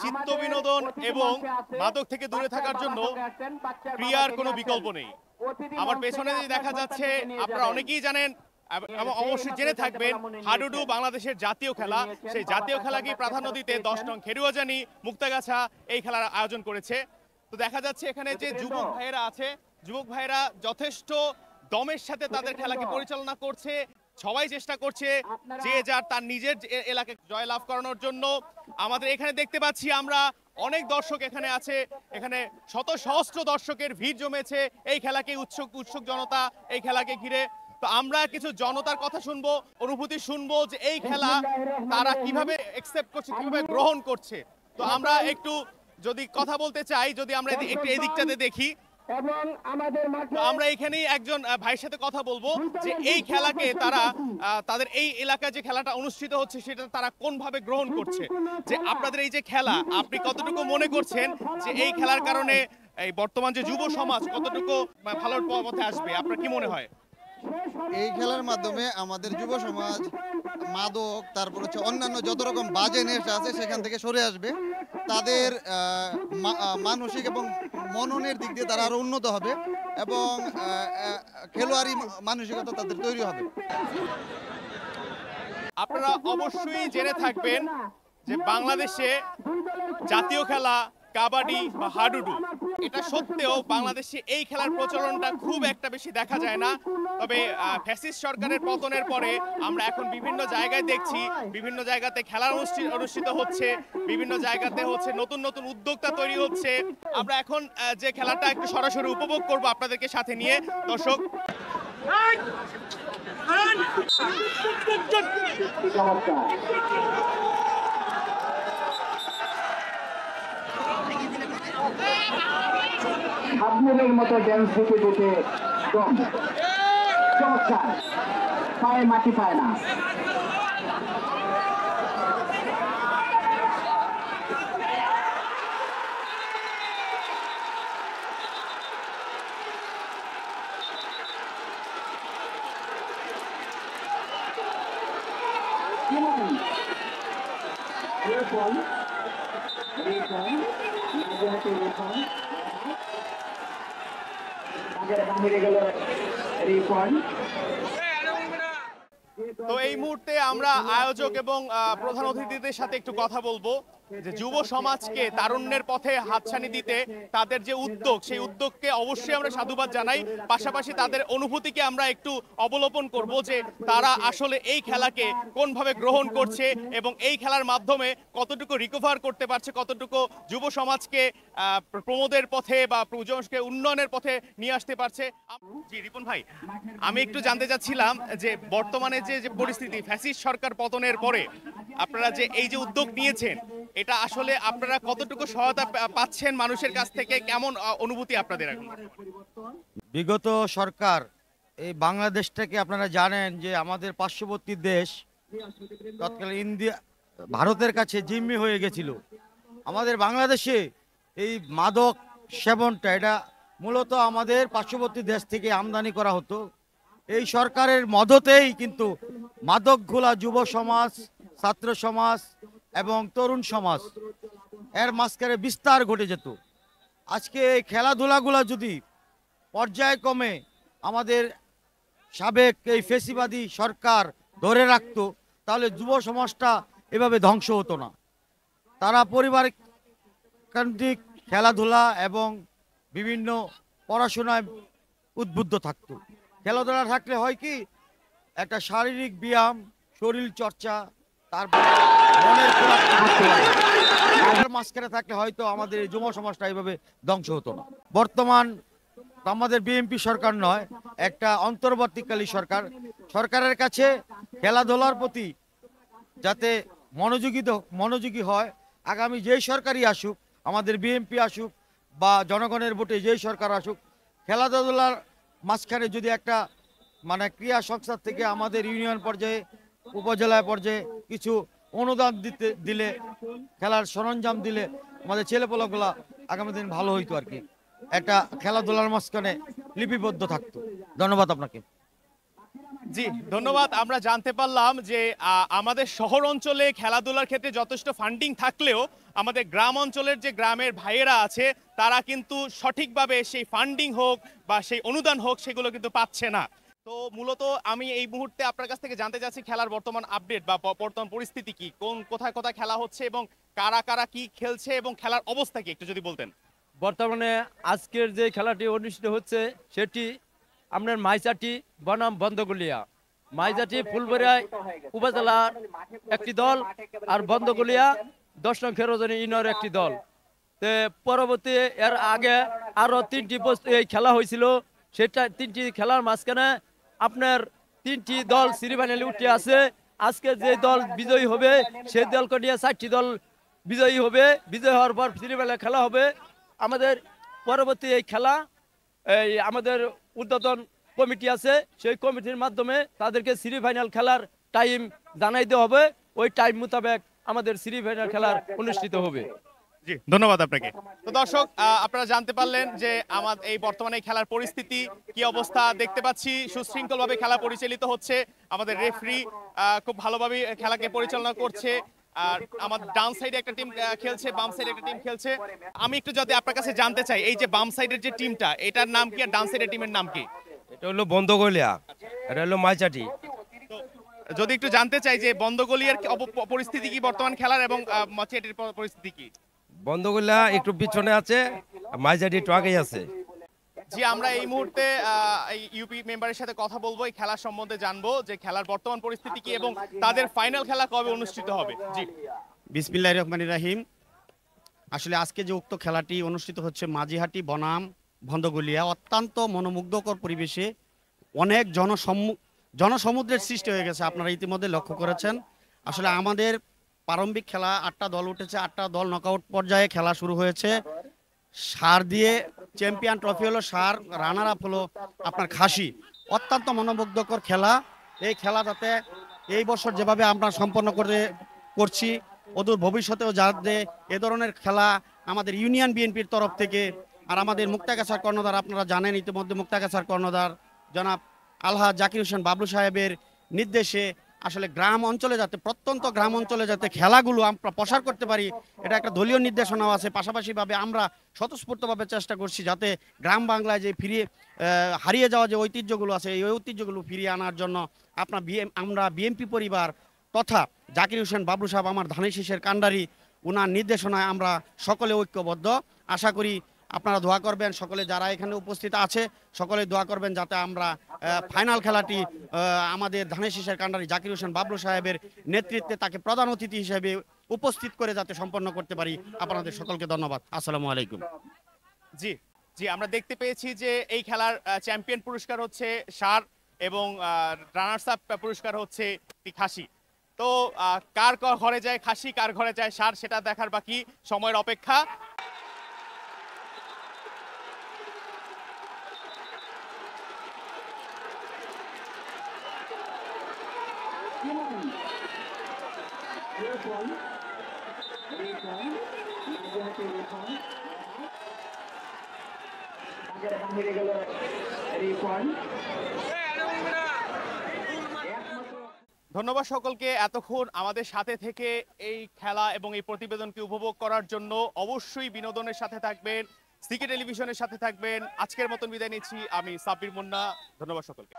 চিত্ত বিনোদন এবং মাদক থেকে দূরে থাকার জন্য ক্রিয়ার কোনো বিকল্প নেই। আমার পেছনে দেখা যাচ্ছে, আপনারা অনেকেই জানেন এবং অবশ্যই জেনে থাকবেন, হাডুডু বাংলাদেশের জাতীয় খেলা। সেই জাতীয় খেলাকেই প্রাধান্য দিতে 10 নং খেরুয়াজানি মুক্তাগাছা এই খেলার আয়োজন করেছে। তো দেখা যাচ্ছে এখানে যে যুবক ভাইয়েরা আছে, যুবক ভাইয়েরা যথেষ্ট দমের সাথে তাদের খেলাকে পরিচালনা করছে। সবাই চেষ্টা করছে যে যার তার নিজের এলাকায় জয়লাভ করানোর জন্য। আমাদের এখানে দেখতে পাচ্ছি আমরা অনেক দর্শক এখানে আছে, এখানে শত সহস্র দর্শকের ভিড় জমেছে এই খেলাকে উৎসুক জনতা এই খেলাকে ঘিরে। তো আমরা কিছু জনতার কথা শুনবো, অনুভূতি শুনবো যে এই খেলা তারা কিভাবে অ্যাকসেপ্ট করছে, কিভাবে গ্রহণ করছে। তো আমরা একটু যদি কথা বলতে চাই, যদি আমরা একটু এদিকটাতে দেখি, আমরা এখানেই একজন ভাইয়ের সাথে কথা বলবো যে এই খেলাকে তারা তাদের এই এলাকায় যে খেলাটা অনুষ্ঠিত হচ্ছে সেটা তারা কোনভাবে গ্রহণ করছে। যে আপনাদের এই যে খেলা, আপনি কতটুকু মনে করছেন যে এই খেলার কারণে এই বর্তমান যে যুব সমাজ কতটুকু ভালোর পথে আসবে, আপনার কি মনে হয়? এই খেলার মাধ্যমে আমাদের যুব সমাজ মাদক, তারপর হচ্ছে অন্যান্য যত রকম বাজে নেশা আছে সেখান থেকে সরে আসবে। তাদের মানসিক এবং মননের দিক দিয়ে তারা আরো উন্নত হবে এবং খেলোয়াড়ি মানসিকতা তাদের তৈরি হবে। আপনারা অবশ্যই জেনে থাকবেন যে বাংলাদেশে জাতীয় খেলা কাবাডি বা হাডুডু, এটা সত্ত্বেও বাংলাদেশে এই খেলার প্রচলনটা খুব একটা বেশি দেখা যায় না। তবে ফ্যাসিস্ট সরকারের পতনের পরে আমরা এখন বিভিন্ন জায়গায় দেখছি, বিভিন্ন জায়গাতে খেলা অনুষ্ঠিত হচ্ছে, বিভিন্ন জায়গাতে হচ্ছে নতুন নতুন উদ্যোক্তা তৈরি হচ্ছে। আমরা এখন যে খেলাটা একটু সরাসরি উপভোগ করব আপনাদেরকে সাথে নিয়ে। দর্শক, আপনাদের মতো ড্যান্স দিতে দিতে চমৎকার, পায়ে মাটি পায় না। তো এই মুহূর্তে আমরা আয়োজক এবং প্রধান অতিথিদের সাথে একটু কথা বলবো যে যুব সমাজকে তারুণ্যের পথে হাতছানি দিতে তাদের যে উদ্যোগ, সেই উদ্যোগকে অবশ্যই আমরা সাধুবাদ জানাই। পাশাপাশি তাদের অনুভূতিকে আমরা একটু অবলোকন করব যে তারা আসলে এই খেলাকে কোনভাবে গ্রহণ করছে এবং এই খেলার মাধ্যমে কতটুকু রিকভার করতে পারছে, কতটুকু যুব সমাজকে প্রমোদের পথে বা যুবসমাজকে উন্নয়নের পথে নিয়ে আসতে পারছে। জি রিপন ভাই, আমি একটু জানতে চাচ্ছিলাম যে বর্তমানে যে পরিস্থিতি, ফ্যাসিস্ট সরকার পতনের পরে আপনারা যে এই যে উদ্যোগ নিয়েছেন, এটা আসলে আপনারা কতটুকু সহায়তা পাচ্ছেন মানুষের কাছ থেকে, কেমন অনুভূতি আপনাদের এখন? বিগত সরকার এই বাংলাদেশটাকে আপনারা জানেন যে আমাদের পার্শ্ববর্তী দেশ তৎকালীন ইন্ডিয়া ভারতের কাছে জিম্মি হয়ে গেছিল। আমাদের বাংলাদেশে এই মাদক সেবনটা এটা মূলত আমাদের পার্শ্ববর্তী দেশ থেকে আমদানি করা হতো। এই সরকারের মদতেই কিন্তু মাদকগুলা যুব সমাজ, ছাত্র সমাজ এবং তরুণ সমাজ এর মাঝখানে বিস্তার ঘটে যেত। আজকে এই খেলাধুলাগুলা যদি পর্যায়ক্রমে আমাদের সাবেক এই ফেসিবাদী সরকার ধরে রাখতো, তাহলে যুব সমাজটা এভাবে ধ্বংস হতো না। তারা পরিবারিক কেন্দ্রিক খেলাধুলা এবং বিভিন্ন পড়াশোনায় উদ্বুদ্ধ থাকতো। খেলাধুলা থাকলে হয় কি, একটা শারীরিক ব্যায়াম, শরীর চর্চা, তারপর মনের মাঝখানে থাকলে হয়তো আমাদের এই যুব সমাজটা এইভাবে ধ্বংস হতো না। বর্তমান আমাদের বিএনপি সরকার নয়, একটা অন্তর্বর্তীকালী সরকার। সরকারের কাছে খেলাধুলার প্রতি যাতে মনোযোগী হয়, আগামী যেই সরকারই আসুক, আমাদের বিএনপি আসুক বা জনগণের ভোটে যেই সরকার আসুক, খেলাধুলার মাঝখানে যদি একটা ক্রীড়া সংস্থা থেকে আমাদের ইউনিয়ন পর্যায়ে, উপজেলা পর্যায়ে কিছু অনুদান দিলে, খেলার সরঞ্জাম দিলে আমাদের ছেলেপেলেগুলা আগামী দিন ভালো হইতো আর কি, একটা খেলাধুলার মাঝখানে লিপিবদ্ধ থাকতো। ধন্যবাদ আপনাকে। জি ধন্যবাদ। আমরা জানতে পারলাম যে আমাদের শহর অঞ্চলে খেলাধুলার ক্ষেত্রে যথেষ্ট ফান্ডিং থাকলেও আমাদের গ্রাম অঞ্চলের যে গ্রামের ভাইয়েরা আছে তারা কিন্তু সঠিকভাবে সেই ফান্ডিং হোক বা সেই অনুদান হোক সেগুলো কিন্তু পাচ্ছে না। তো মূলত আমি এই মুহূর্তে আপনার কাছ থেকে জানতে চাচ্ছি খেলার বর্তমান আপডেট বা বর্তমান পরিস্থিতি কি, কোথায় কোথায় খেলা হচ্ছে এবং কারা কারা কি খেলছে এবং খেলার অবস্থা কি একটু যদি বলতেন। বর্তমানে আজকের যে খেলাটি অনুষ্ঠিত হচ্ছে সেটি আপনার মাইচাটি বনাম বন্ধগুলিয়া। মাইচাটি ফুলবাড়িয়া উপজেলার একটি দল আর বন্ধগুলিয়া 10 নং খেরোজনী ইউনিয়নের একটি দল। তো পরবর্তী এর আগে আরও 3টি এই খেলা হয়েছিল, সেটা 3টি খেলার মাঝখানে আপনার 3টি দল সেমিফাইনালে উঠে আছে। আজকে যে দল বিজয়ী হবে সেই দলকে নিয়ে 4টি দল বিজয়ী হবে, বিজয়ী হওয়ার পর সেমিফাইনালে খেলা হবে। আমাদের পরবর্তী এই খেলা এই আমাদের উদ্বোধন কমিটি আছে, সেই কমিটির মাধ্যমে তাদেরকে সেমিফাইনাল খেলার টাইম জানাই দেওয়া হবে। ওই টাইম মোতাবেক আমাদের সেমিফাইনাল খেলার অনুষ্ঠিত হবে। জি ধন্যবাদ আপনাকে। তো দর্শক আপনারা জানতে পারলেন যে আমাদের এই বর্তমানে খেলার পরিস্থিতি কি অবস্থা দেখতে পাচ্ছি। সুশৃঙ্খলভাবে খেলা পরিচালিত হচ্ছে, আমাদের রেফারি খুব ভালোভাবে খেলাকে পরিচালনা করছে। আর আমার ডান সাইডে একটা টিম খেলছে, বাম সাইডে একটা টিম খেলছে। আমি একটু যদি আপনার কাছে জানতে চাই এই যে বাম সাইডের যে টিমটা এটার নাম কি আর ডান সাইডের টিমের নাম কি? এটা হলো বন্ধগলিয়া, এটা হলো মাইচাটি। যদি একটু জানতে চাই যে বন্ধগলিয়ার পরিস্থিতি কি বর্তমান খেলার এবং মাইচাটির পরিস্থিতি কি? বন্ধগলিয়া একটু পিছনে আছে, মাইচাটি একটু আগেই আছে। জি আমরা এই মুহূর্তে এই ইউপি মেম্বারের সাথে কথা বলবো, এই খেলার সম্বন্ধে জানবো যে খেলার বর্তমান পরিস্থিতি কি এবং তাদের ফাইনাল খেলা কবে অনুষ্ঠিত হবে। জি বিসমিল্লাহির রহমানির রহিম। আসলে আজকে যে উক্ত খেলাটি অনুষ্ঠিত হচ্ছে মাঝিহাটি বনাম ভন্দগলিয়া, অত্যন্ত মনোমুগ্ধকর পরিবেশে অনেক জনসমুদ্রের সৃষ্টি হয়ে গেছে। আপনারা ইতিমধ্যে লক্ষ্য করেছেন। আসলে আমাদের প্রারম্ভিক খেলা 8টা দল উঠেছে, 8টা দল নকআউট পর্যায়ে খেলা শুরু হয়েছে। সার দিয়ে চ্যাম্পিয়ন ট্রফি হলো সার, রানার আপ হলো আপনার খাসি। অত্যন্ত মনোমুগ্ধকর খেলা। এই খেলাটাতে এই বছর যেভাবে আমরা সম্পন্ন করছি অদূর ভবিষ্যতেও যাতে এ ধরনের খেলা আমাদের ইউনিয়ন বিএনপির তরফ থেকে আর আমাদের মুক্তাগাছার কর্ণধার, আপনারা জানেন ইতিমধ্যে মুক্তাগাছার কর্ণধার জনাব আলহাজ জাকির হোসেন বাবলু সাহেবের নির্দেশে আসলে গ্রাম অঞ্চলে যাতে প্রত্যন্ত গ্রাম অঞ্চলে যাতে খেলাগুলো আমরা প্রসার করতে পারি, এটা একটা দলীয় নির্দেশনাও আছে। পাশাপাশিভাবে আমরা স্বতঃস্ফূর্তভাবে চেষ্টা করছি যাতে গ্রাম বাংলায় যে হারিয়ে যাওয়া যে ঐতিহ্যগুলো আছে এই ঐতিহ্যগুলো ফিরিয়ে আনার জন্য আমরা বিএনপি পরিবার তথা জাকির হোসেন বাবলু সাহেব আমার ধানের শীষের কাণ্ডারি, ওনার নির্দেশনায় আমরা সকলে ঐক্যবদ্ধ। আশা করি আপনারা দোয়া করবেন, সকলে যারা এখানে উপস্থিত আছে সকলে দোয়া করবেন যাতে আমরা ফাইনাল খেলাটি আমাদের ধানের শীষের কাণ্ডারি জাকির হোসেন বাবলু সাহেবের নেতৃত্বে তাকে প্রধান অতিথি হিসেবে উপস্থিত করে যাতে সম্পন্ন করতে পারি। আপনাদের সকলকে ধন্যবাদ। আসসালামু আলাইকুম। জি জি আমরা দেখতে পেয়েছি যে এই খেলার চ্যাম্পিয়ন পুরস্কার হচ্ছে ষাঁড় এবং রানার্স আপ পুরস্কার হচ্ছে খাসি। তো কার ঘরে যায় খাসি, কার ঘরে যায় ষাঁড় সেটা দেখার বাকি সময়ের অপেক্ষা। ধন্যবাদ সকলকে এতক্ষণ আমাদের সাথে থেকে এই খেলা এবং এই প্রতিবেদনকে উপভোগ করার জন্য। অবশ্যই বিনোদনের সাথে থাকবেন, সিকে টেলিভিশনের সাথে থাকবেন। আজকের মতন বিদায় নিচ্ছি, আমি সাব্বির মুন্না। ধন্যবাদ সকলকে।